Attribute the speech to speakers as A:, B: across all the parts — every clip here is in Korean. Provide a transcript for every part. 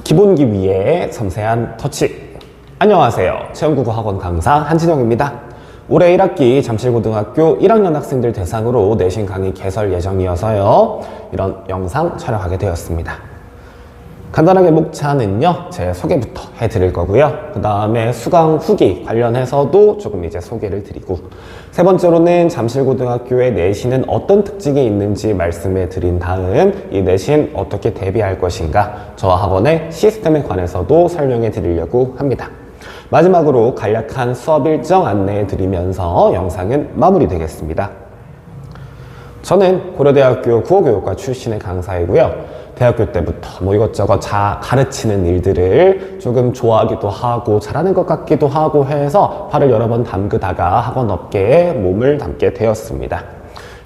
A: 기본기 위에 섬세한 터치. 안녕하세요. 체험국어학원 강사 한진영입니다. 올해 1학기 잠실고등학교 1학년 학생들 대상으로 내신 강의 개설 예정이어서요, 이런 영상 촬영하게 되었습니다. 간단하게 목차는요, 제 소개부터 해드릴 거고요. 그 다음에 수강 후기 관련해서도 조금 이제 소개를 드리고, 세 번째로는 잠실고등학교의 내신은 어떤 특징이 있는지 말씀해 드린 다음, 이 내신 어떻게 대비할 것인가, 저와 학원의 시스템에 관해서도 설명해 드리려고 합니다. 마지막으로 간략한 수업 일정 안내해 드리면서 영상은 마무리되겠습니다. 저는 고려대학교 국어교육과 출신의 강사이고요. 대학교 때부터 이것저것 가르치는 일들을 조금 좋아하기도 하고 잘하는 것 같기도 하고 해서 발을 여러 번 담그다가 학원 업계에 몸을 담게 되었습니다.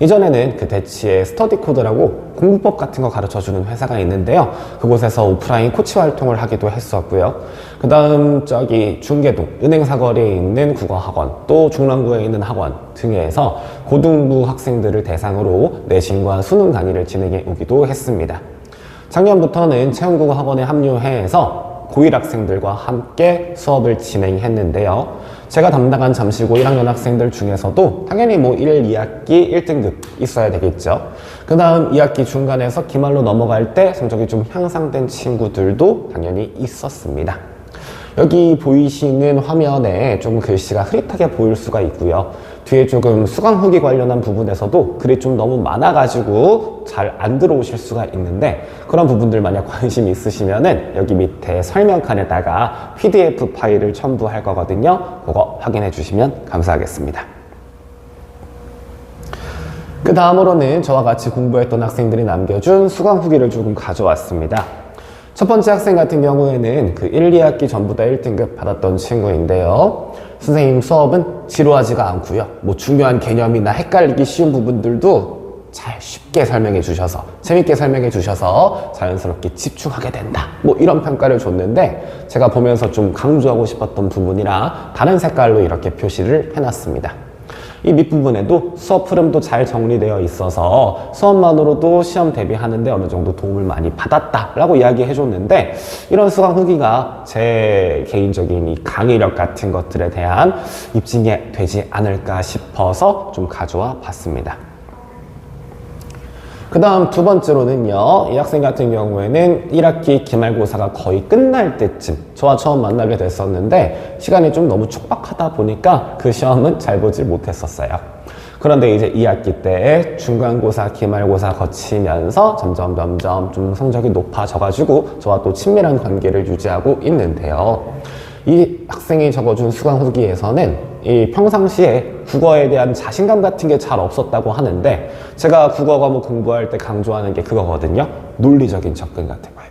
A: 이전에는 그 대치에 스터디코드라고 공부법 같은 거 가르쳐주는 회사가 있는데요. 그곳에서 오프라인 코치 활동을 하기도 했었고요. 그 다음 중계동 은행사거리에 있는 국어학원, 또 중랑구에 있는 학원 등에서 고등부 학생들을 대상으로 내신과 수능 강의를 진행해 오기도 했습니다. 작년부터는 체험국어학원에 합류해서 고1 학생들과 함께 수업을 진행했는데요. 제가 담당한 잠실고 1학년 학생들 중에서도 당연히 1, 2학기 1등급 있어야 되겠죠. 그 다음 2학기 중간에서 기말로 넘어갈 때 성적이 좀 향상된 친구들도 당연히 있었습니다. 여기 보이시는 화면에 조금 글씨가 흐릿하게 보일 수가 있고요. 뒤에 조금 수강 후기 관련한 부분에서도 글이 좀 너무 많아가지고 잘 안 들어오실 수가 있는데, 그런 부분들 만약 관심 있으시면은 여기 밑에 설명칸에다가 PDF 파일을 첨부할 거거든요. 그거 확인해 주시면 감사하겠습니다. 그 다음으로는 저와 같이 공부했던 학생들이 남겨준 수강 후기를 조금 가져왔습니다. 첫 번째 학생 같은 경우에는 그 1, 2학기 전부 다 1등급 받았던 친구인데요. 선생님 수업은 지루하지가 않고요. 중요한 개념이나 헷갈리기 쉬운 부분들도 잘 쉽게 설명해 주셔서, 재밌게 설명해 주셔서 자연스럽게 집중하게 된다. 이런 평가를 줬는데, 제가 보면서 좀 강조하고 싶었던 부분이라 다른 색깔로 이렇게 표시를 해놨습니다. 이 밑부분에도 수업 흐름도 잘 정리되어 있어서 수업만으로도 시험 대비하는데 어느 정도 도움을 많이 받았다라고 이야기해 줬는데, 이런 수강 후기가 제 개인적인 이 강의력 같은 것들에 대한 입증이 되지 않을까 싶어서 좀 가져와 봤습니다. 그 다음 두 번째로는요, 이 학생 같은 경우에는 1학기 기말고사가 거의 끝날 때쯤 저와 처음 만나게 됐었는데, 시간이 좀 너무 촉박하다 보니까 그 시험은 잘 보지 못했었어요. 그런데 이제 2학기 때 중간고사, 기말고사 거치면서 점점 좀 성적이 높아져가지고 저와 또 친밀한 관계를 유지하고 있는데요. 이 학생이 적어준 수강 후기에서는 이 평상시에 국어에 대한 자신감 같은 게 잘 없었다고 하는데, 제가 국어 과목 공부할 때 강조하는 게 그거거든요. 논리적인 접근 같은 거예요.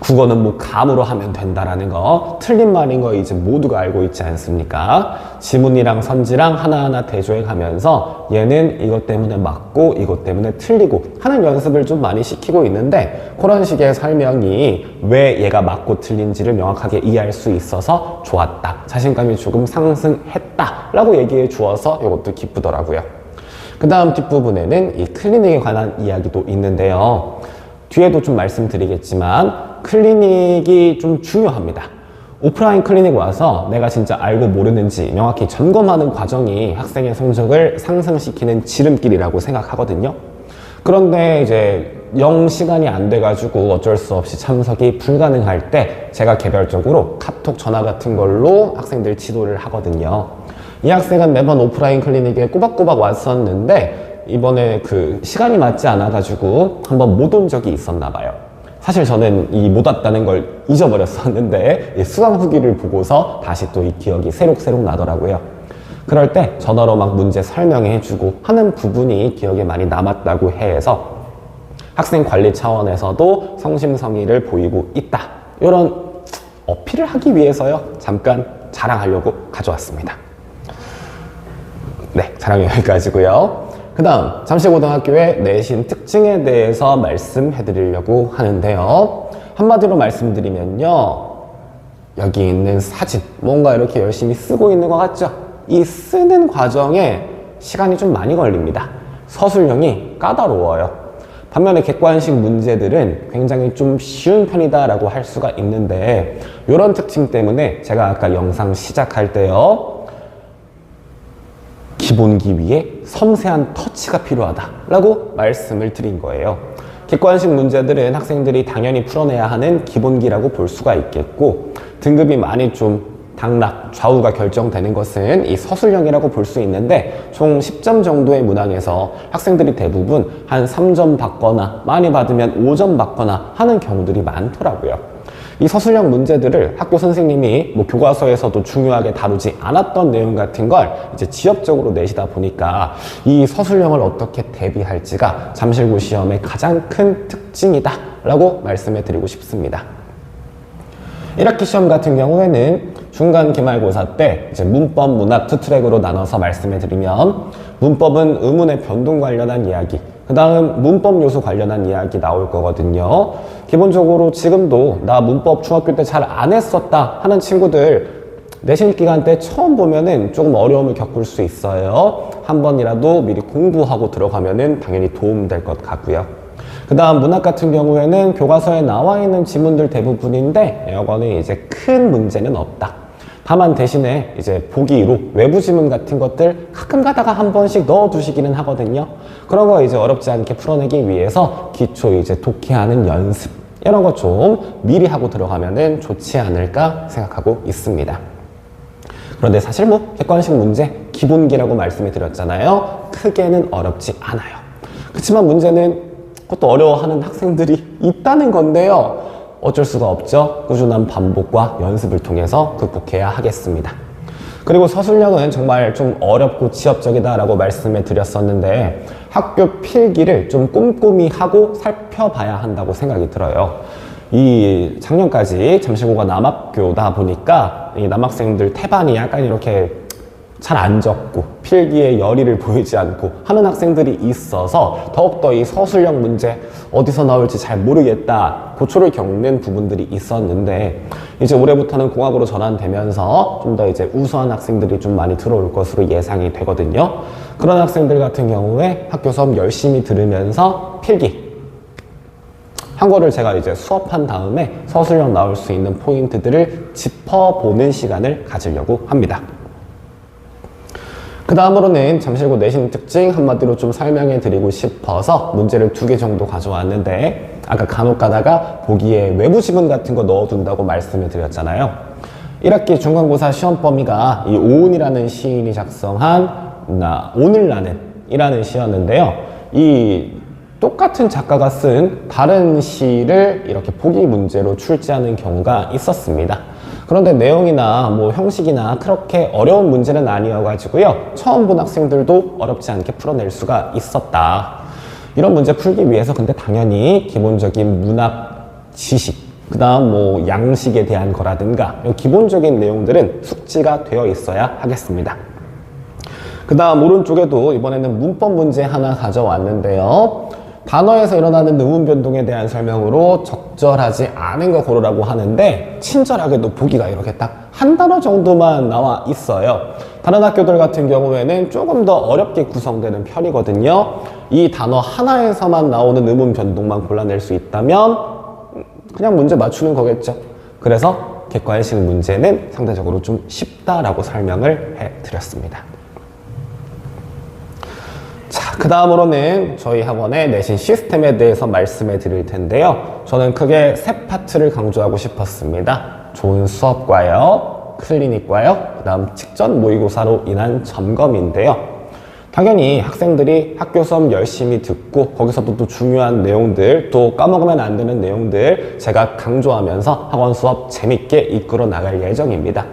A: 국어는 감으로 하면 된다라는 거, 틀린 말인 거 이제 모두가 알고 있지 않습니까? 지문이랑 선지랑 하나하나 대조해 가면서 얘는 이것 때문에 맞고 이것 때문에 틀리고 하는 연습을 좀 많이 시키고 있는데, 그런 식의 설명이 왜 얘가 맞고 틀린지를 명확하게 이해할 수 있어서 좋았다, 자신감이 조금 상승했다 라고 얘기해 주어서 이것도 기쁘더라고요. 그 다음 뒷부분에는 이 클리닉에 관한 이야기도 있는데요. 뒤에도 좀 말씀드리겠지만 클리닉이 좀 중요합니다. 오프라인 클리닉 와서 내가 진짜 알고 모르는지 명확히 점검하는 과정이 학생의 성적을 상승시키는 지름길이라고 생각하거든요. 그런데 이제 시간이 안 돼가지고 어쩔 수 없이 참석이 불가능할 때 제가 개별적으로 카톡 전화 같은 걸로 학생들 지도를 하거든요. 이 학생은 매번 오프라인 클리닉에 꼬박꼬박 왔었는데 이번에 시간이 맞지 않아가지고 한번 못 온 적이 있었나 봐요. 사실 저는 못 왔다는 걸 잊어버렸었는데 수강 후기를 보고서 다시 또 이 기억이 새록새록 나더라고요. 그럴 때 전화로 문제 설명해주고 하는 부분이 기억에 많이 남았다고 해서 학생 관리 차원에서도 성심성의를 보이고 있다, 이런 어필을 하기 위해서요, 잠깐 자랑하려고 가져왔습니다. 네, 자랑이 여기까지고요. 그 다음 잠실고등학교의 내신 특징에 대해서 말씀해 드리려고 하는데요. 한마디로 말씀드리면요, 여기 있는 사진 뭔가 이렇게 열심히 쓰고 있는 것 같죠? 이 쓰는 과정에 시간이 좀 많이 걸립니다. 서술형이 까다로워요. 반면에 객관식 문제들은 굉장히 좀 쉬운 편이다라고 할 수가 있는데 이런 특징 때문에 제가 아까 영상 시작할 때요. 기본기 위에 섬세한 터치가 필요하다라고 말씀을 드린 거예요. 객관식 문제들은 학생들이 당연히 풀어내야 하는 기본기라고 볼 수가 있겠고 등급이 많이 좀 당락, 좌우가 결정되는 것은 이 서술형이라고 볼 수 있는데 총 10점 정도의 문항에서 학생들이 대부분 한 3점 받거나 많이 받으면 5점 받거나 하는 경우들이 많더라고요. 이 서술형 문제들을 학교 선생님이 뭐 교과서에서도 중요하게 다루지 않았던 내용 같은 걸 이제 지역적으로 내시다 보니까 이 서술형을 어떻게 대비할지가 잠실고 시험의 가장 큰 특징이다 라고 말씀해 드리고 싶습니다. 1학기 시험 같은 경우에는 중간 기말고사 때 이제 문법, 문학 두 트랙으로 나눠서 말씀해 드리면 문법은 의문의 변동 관련한 이야기, 그 다음 문법 요소 관련한 이야기 나올 거거든요. 기본적으로 지금도 나 문법 중학교 때 잘 안 했었다 하는 친구들 내신 기간 때 처음 보면은 조금 어려움을 겪을 수 있어요. 한 번이라도 미리 공부하고 들어가면은 당연히 도움될 것 같고요. 그 다음 문학 같은 경우에는 교과서에 나와 있는 지문들 대부분인데 이거는 이제 큰 문제는 없다. 다만 대신에 이제 보기로 외부 지문 같은 것들 가끔 가다가 한 번씩 넣어 두시기는 하거든요. 그런 거 이제 어렵지 않게 풀어내기 위해서 기초 이제 독해하는 연습 이런 거 좀 미리 하고 들어가면은 좋지 않을까 생각하고 있습니다. 그런데 사실 뭐 객관식 문제 기본기라고 말씀을 드렸잖아요. 크게는 어렵지 않아요. 그렇지만 문제는 그것도 어려워하는 학생들이 있다는 건데요. 어쩔 수가 없죠. 꾸준한 반복과 연습을 통해서 극복해야 하겠습니다. 그리고 서술형은 정말 좀 어렵고 지엽적이다라고 말씀을 드렸었는데 학교 필기를 좀 꼼꼼히 하고 살펴봐야 한다고 생각이 들어요. 이 작년까지 잠실고가 남학교다 보니까 이 남학생들 태반이 약간 이렇게 잘 안 적고 필기에 열의를 보이지 않고 하는 학생들이 있어서 더욱더 이 서술형 문제 어디서 나올지 잘 모르겠다 고초를 겪는 부분들이 있었는데 이제 올해부터는 공학으로 전환되면서 좀 더 이제 우수한 학생들이 좀 많이 들어올 것으로 예상이 되거든요. 그런 학생들 같은 경우에 학교 수업 열심히 들으면서 필기 한 거를 제가 이제 수업한 다음에 서술형 나올 수 있는 포인트들을 짚어보는 시간을 가지려고 합니다. 그 다음으로는 잠실고 내신 특징 한마디로 좀 설명해 드리고 싶어서 문제를 2개 정도 가져왔는데 아까 간혹 가다가 보기에 외부 지문 같은 거 넣어둔다고 말씀을 드렸잖아요. 1학기 중간고사 시험 범위가 이 오은이라는 시인이 작성한 오늘 나는 이라는 시였는데요. 이 똑같은 작가가 쓴 다른 시를 이렇게 보기 문제로 출제하는 경우가 있었습니다. 그런데 내용이나 뭐 형식이나 그렇게 어려운 문제는 아니어가지고요. 처음 본 학생들도 어렵지 않게 풀어낼 수가 있었다. 이런 문제 풀기 위해서 근데 당연히 기본적인 문학 지식, 그 다음 뭐 양식에 대한 거라든가 기본적인 내용들은 숙지가 되어 있어야 하겠습니다. 그 다음 오른쪽에도 이번에는 문법 문제 하나 가져왔는데요. 단어에서 일어나는 의문 변동에 대한 설명으로 적절하지 않은 거 고르라고 하는데 친절하게도 보기가 이렇게 딱 한 단어 정도만 나와 있어요. 다른 학교들 같은 경우에는 조금 더 어렵게 구성되는 편이거든요. 이 단어 하나에서만 나오는 의문 변동만 골라낼 수 있다면 그냥 문제 맞추는 거겠죠. 그래서 객관식 문제는 상대적으로 좀 쉽다라고 설명을 해드렸습니다. 자, 그 다음으로는 저희 학원의 내신 시스템에 대해서 말씀해 드릴 텐데요. 저는 크게 3파트를 강조하고 싶었습니다. 좋은 수업과요, 클리닉과요, 그 다음 직전 모의고사로 인한 점검인데요. 당연히 학생들이 학교 수업 열심히 듣고 거기서도 또 중요한 내용들, 또 까먹으면 안 되는 내용들 제가 강조하면서 학원 수업 재밌게 이끌어 나갈 예정입니다.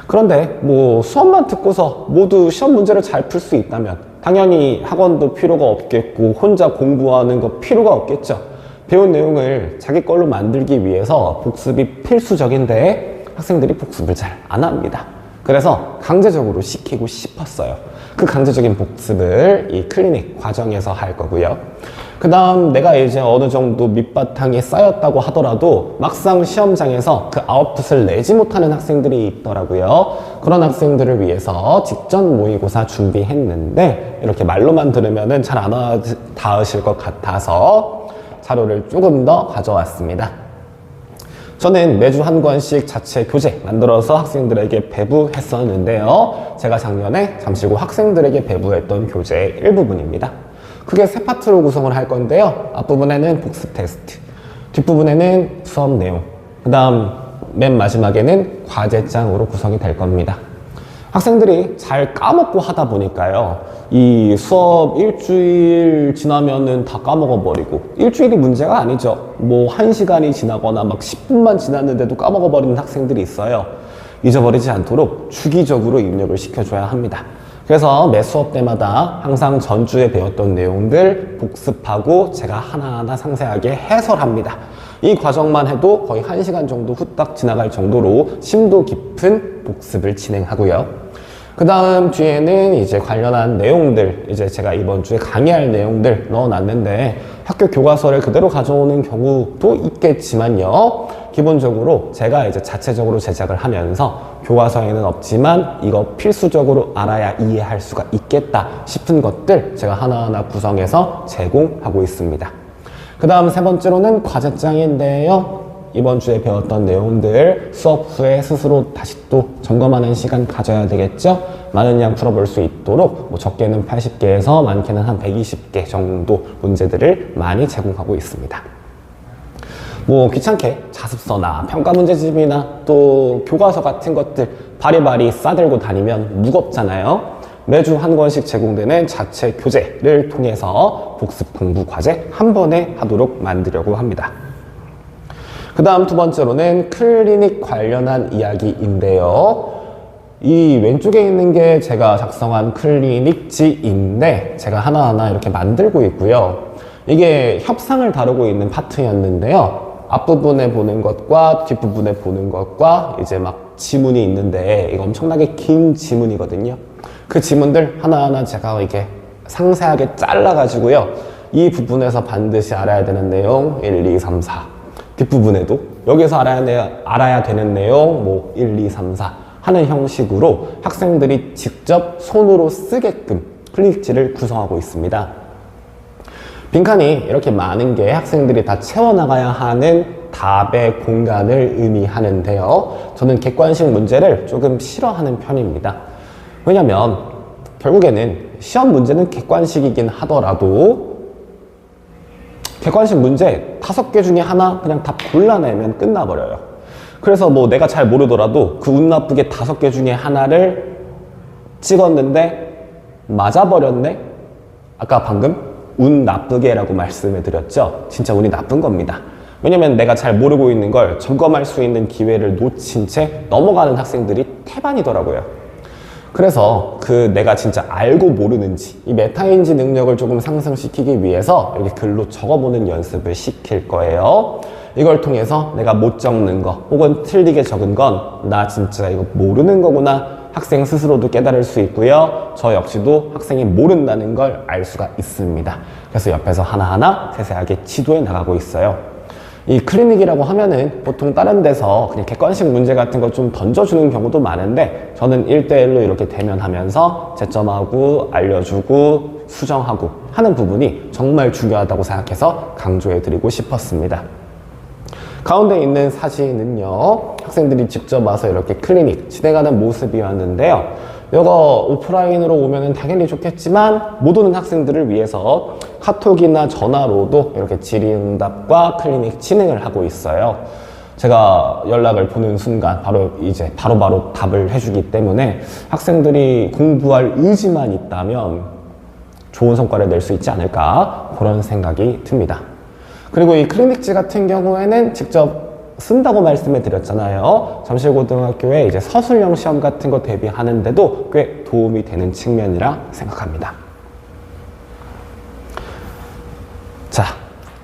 A: 그런데 뭐 수업만 듣고서 모두 시험 문제를 잘 풀 수 있다면 당연히 학원도 필요가 없겠고 혼자 공부하는 거 필요가 없겠죠. 배운 내용을 자기 걸로 만들기 위해서 복습이 필수적인데 학생들이 복습을 잘 안 합니다. 그래서 강제적으로 시키고 싶었어요. 그 강제적인 복습을 이 클리닉 과정에서 할 거고요. 그 다음 내가 이제 어느 정도 밑바탕이 쌓였다고 하더라도 막상 시험장에서 그 아웃풋을 내지 못하는 학생들이 있더라고요. 그런 학생들을 위해서 직전 모의고사 준비했는데 이렇게 말로만 들으면은 잘 안 와닿으실 것 같아서 자료를 조금 더 가져왔습니다. 저는 매주 한 권씩 자체 교재 만들어서 학생들에게 배부했었는데요. 제가 작년에 잠실고 학생들에게 배부했던 교재의 일부분입니다. 크게 세 파트로 구성을 할 건데요. 앞부분에는 복습 테스트, 뒷부분에는 수업 내용, 그 다음 맨 마지막에는 과제장으로 구성이 될 겁니다. 학생들이 잘 까먹고 하다 보니까요. 이 수업 일주일 지나면은 다 까먹어버리고, 일주일이 문제가 아니죠. 뭐 1시간이 지나거나 막 10분만 지났는데도 까먹어버리는 학생들이 있어요. 잊어버리지 않도록 주기적으로 입력을 시켜줘야 합니다. 그래서 매 수업 때마다 항상 전주에 배웠던 내용들 복습하고 제가 하나하나 상세하게 해설합니다. 이 과정만 해도 거의 1시간 정도 후딱 지나갈 정도로 심도 깊은 복습을 진행하고요. 그 다음 뒤에는 이제 관련한 내용들, 이제 제가 이번 주에 강의할 내용들 넣어놨는데 학교 교과서를 그대로 가져오는 경우도 있겠지만요. 기본적으로 제가 이제 자체적으로 제작을 하면서 교과서에는 없지만 이거 필수적으로 알아야 이해할 수가 있겠다 싶은 것들 제가 하나하나 구성해서 제공하고 있습니다. 그 다음 세 번째로는 과제장인데요. 이번 주에 배웠던 내용들 수업 후에 스스로 다시 또 점검하는 시간 가져야 되겠죠. 많은 양 풀어볼 수 있도록 뭐 적게는 80개에서 많게는 한 120개 정도 문제들을 많이 제공하고 있습니다. 뭐 귀찮게 자습서나 평가 문제집이나 또 교과서 같은 것들 바리바리 싸들고 다니면 무겁잖아요. 매주 한 권씩 제공되는 자체 교재를 통해서 복습 공부 과제 한 번에 하도록 만들려고 합니다. 그 다음 두 번째로는 클리닉 관련한 이야기인데요. 이 왼쪽에 있는 게 제가 작성한 클리닉지인데 제가 하나하나 이렇게 만들고 있고요. 이게 협상을 다루고 있는 파트였는데요. 앞부분에 보는 것과 뒷부분에 보는 것과 이제 막 지문이 있는데 이거 엄청나게 긴 지문이거든요. 그 지문들 하나하나 제가 이게 상세하게 잘라가지고요. 이 부분에서 반드시 알아야 되는 내용 1, 2, 3, 4 뒷부분에도 여기서 알아야 되는 내용 뭐 1, 2, 3, 4 하는 형식으로 학생들이 직접 손으로 쓰게끔 클리닉지를 구성하고 있습니다. 빈칸이 이렇게 많은 게 학생들이 다 채워나가야 하는 답의 공간을 의미하는데요. 저는 객관식 문제를 조금 싫어하는 편입니다. 왜냐면 결국에는 시험 문제는 객관식이긴 하더라도 객관식 문제 5개 중에 하나 그냥 답 골라내면 끝나버려요. 그래서 뭐 내가 잘 모르더라도 그 운 나쁘게 5개 중에 하나를 찍었는데 맞아버렸네? 아까 방금 운 나쁘게 라고 말씀을 드렸죠. 진짜 운이 나쁜 겁니다. 왜냐면 내가 잘 모르고 있는 걸 점검할 수 있는 기회를 놓친 채 넘어가는 학생들이 태반이더라고요. 그래서 그 내가 진짜 알고 모르는지 이 메타인지 능력을 조금 상승시키기 위해서 이렇게 글로 적어보는 연습을 시킬 거예요. 이걸 통해서 내가 못 적는 거 혹은 틀리게 적은 건 나 진짜 이거 모르는 거구나 학생 스스로도 깨달을 수 있고요. 저 역시도 학생이 모른다는 걸 알 수가 있습니다. 그래서 옆에서 하나하나 세세하게 지도해 나가고 있어요. 이 클리닉이라고 하면은 보통 다른 데서 그냥 객관식 문제 같은 거 좀 던져주는 경우도 많은데 저는 1대1로 이렇게 대면하면서 채점하고 알려주고 수정하고 하는 부분이 정말 중요하다고 생각해서 강조해 드리고 싶었습니다. 가운데 있는 사진은요, 학생들이 직접 와서 이렇게 클리닉 진행하는 모습이었는데요. 이거 오프라인으로 오면은 당연히 좋겠지만 못 오는 학생들을 위해서 카톡이나 전화로도 이렇게 질의응답과 클리닉 진행을 하고 있어요. 제가 연락을 보는 순간 바로 답을 해주기 때문에 학생들이 공부할 의지만 있다면 좋은 성과를 낼 수 있지 않을까 그런 생각이 듭니다. 그리고 이 클리닉지 같은 경우에는 직접 쓴다고 말씀을 드렸잖아요. 잠실고등학교에 이제 서술형 시험 같은 거 대비하는데도 꽤 도움이 되는 측면이라 생각합니다. 자,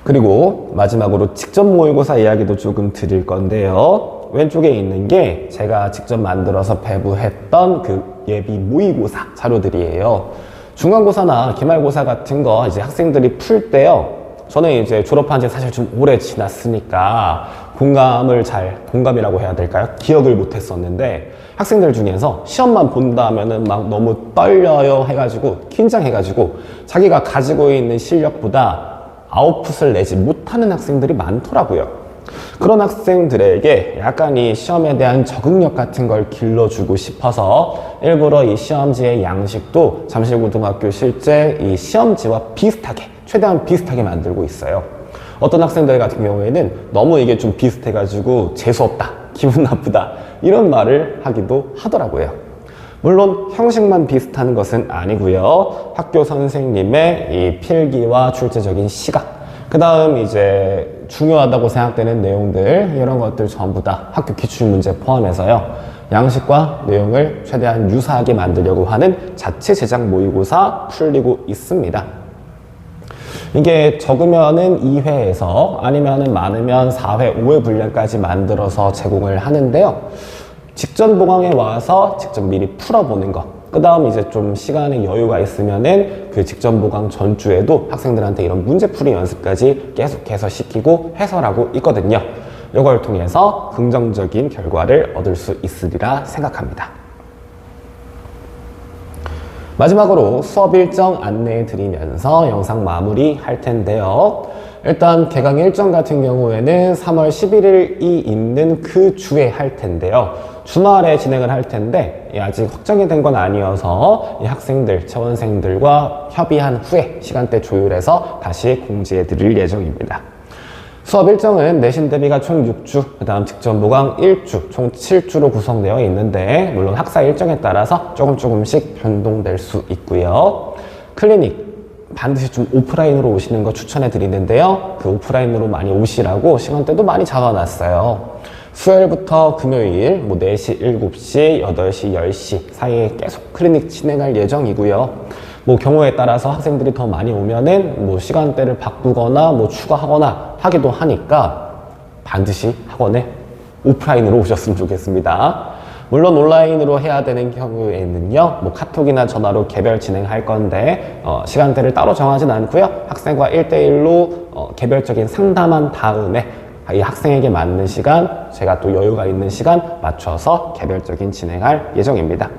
A: 그리고 마지막으로 직접 모의고사 이야기도 조금 드릴 건데요. 왼쪽에 있는 게 제가 직접 만들어서 배부했던 그 예비 모의고사 자료들이에요. 중간고사나 기말고사 같은 거 이제 학생들이 풀 때요. 저는 이제 졸업한 지 사실 좀 오래 지났으니까 공감이라고 해야 될까요? 기억을 못 했었는데, 학생들 중에서 시험만 본다면은 막 너무 떨려요 해가지고, 긴장해가지고, 자기가 가지고 있는 실력보다 아웃풋을 내지 못하는 학생들이 많더라고요. 그런 학생들에게 약간 이 시험에 대한 적응력 같은 걸 길러주고 싶어서 일부러 이 시험지의 양식도 잠실고등학교 실제 이 시험지와 비슷하게, 최대한 비슷하게 만들고 있어요. 어떤 학생들 같은 경우에는 너무 이게 좀 비슷해가지고 재수없다, 기분 나쁘다 이런 말을 하기도 하더라고요. 물론 형식만 비슷한 것은 아니고요. 학교 선생님의 이 필기와 출제적인 시각, 그 다음 이제 중요하다고 생각되는 내용들, 이런 것들 전부 다 학교 기출문제 포함해서요, 양식과 내용을 최대한 유사하게 만들려고 하는 자체 제작 모의고사 풀리고 있습니다. 이게 적으면은 2회에서 아니면은 많으면 4회, 5회 분량까지 만들어서 제공을 하는데요. 직전 보강에 와서 직접 미리 풀어보는 것, 그 다음 이제 좀 시간의 여유가 있으면은 그 직전 보강 전주에도 학생들한테 이런 문제풀이 연습까지 계속해서 시키고 해설하고 있거든요. 이걸 통해서 긍정적인 결과를 얻을 수 있으리라 생각합니다. 마지막으로 수업 일정 안내해 드리면서 영상 마무리 할 텐데요. 일단 개강 일정 같은 경우에는 3월 11일이 있는 그 주에 할 텐데요. 주말에 진행을 할 텐데 아직 확정이 된 건 아니어서 이 학생들, 재원생들과 협의한 후에 시간대 조율해서 다시 공지해 드릴 예정입니다. 수업 일정은 내신 대비가 총 6주, 그 다음 직전 보강 1주, 총 7주로 구성되어 있는데 물론 학사 일정에 따라서 조금씩 변동될 수 있고요. 클리닉 반드시 좀 오프라인으로 오시는 거 추천해 드리는데요. 그 오프라인으로 많이 오시라고 시간대도 많이 잡아놨어요. 수요일부터 금요일 4시, 7시, 8시, 10시 사이에 계속 클리닉 진행할 예정이고요. 경우에 따라서 학생들이 더 많이 오면은 시간대를 바꾸거나 추가하거나 하기도 하니까 반드시 학원에 오프라인으로 오셨으면 좋겠습니다. 물론 온라인으로 해야 되는 경우에는요, 카톡이나 전화로 개별 진행할 건데 시간대를 따로 정하진 않고요. 학생과 1대1로 개별적인 상담한 다음에 이 학생에게 맞는 시간, 제가 또 여유가 있는 시간 맞춰서 개별적인 진행할 예정입니다.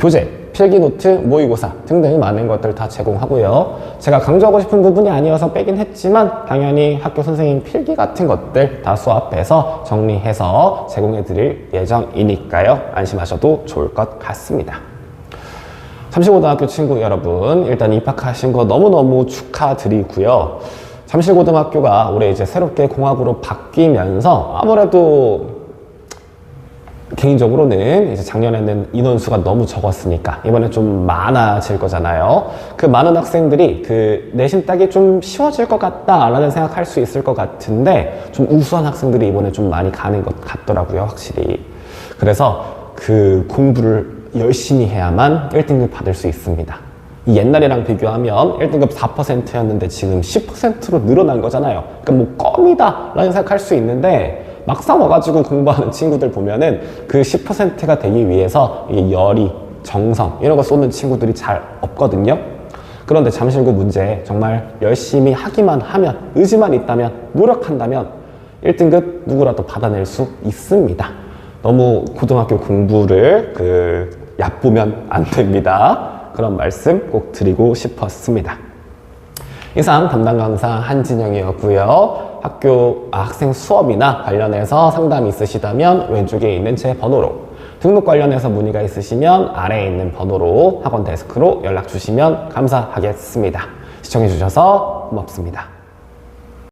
A: 교재, 필기노트, 모의고사 등등 많은 것들 다 제공하고요. 제가 강조하고 싶은 부분이 아니어서 빼긴 했지만 당연히 학교 선생님 필기 같은 것들 다 수합해서 정리해서 제공해 드릴 예정이니까요. 안심하셔도 좋을 것 같습니다. 잠실고등학교 친구 여러분, 일단 입학하신 거 너무너무 축하드리고요. 잠실고등학교가 올해 이제 새롭게 공학으로 바뀌면서 아무래도 개인적으로는 이제 작년에는 인원수가 너무 적었으니까 이번에 좀 많아질 거잖아요. 그 많은 학생들이 그 내신 따기 좀 쉬워질 것 같다라는 생각할 수 있을 것 같은데 좀 우수한 학생들이 이번에 좀 많이 가는 것 같더라고요, 확실히. 그래서 그 공부를 열심히 해야만 1등급 받을 수 있습니다. 옛날이랑 비교하면 1등급 4%였는데 지금 10%로 늘어난 거잖아요. 그러니까 껌이다 라는 생각할 수 있는데 막상 와가지고 공부하는 친구들 보면은 그 10%가 되기 위해서 열의, 정성 이런 거 쏟는 친구들이 잘 없거든요. 그런데 잠실고 문제 정말 열심히 하기만 하면, 의지만 있다면, 노력한다면 1등급 누구라도 받아낼 수 있습니다. 너무 고등학교 공부를 얕보면 안 됩니다. 그런 말씀 꼭 드리고 싶었습니다. 이상 담당 강사 한진영이었고요. 학생 수업이나 관련해서 상담이 있으시다면 왼쪽에 있는 제 번호로, 등록 관련해서 문의가 있으시면 아래에 있는 번호로 학원 데스크로 연락 주시면 감사하겠습니다. 시청해 주셔서 고맙습니다.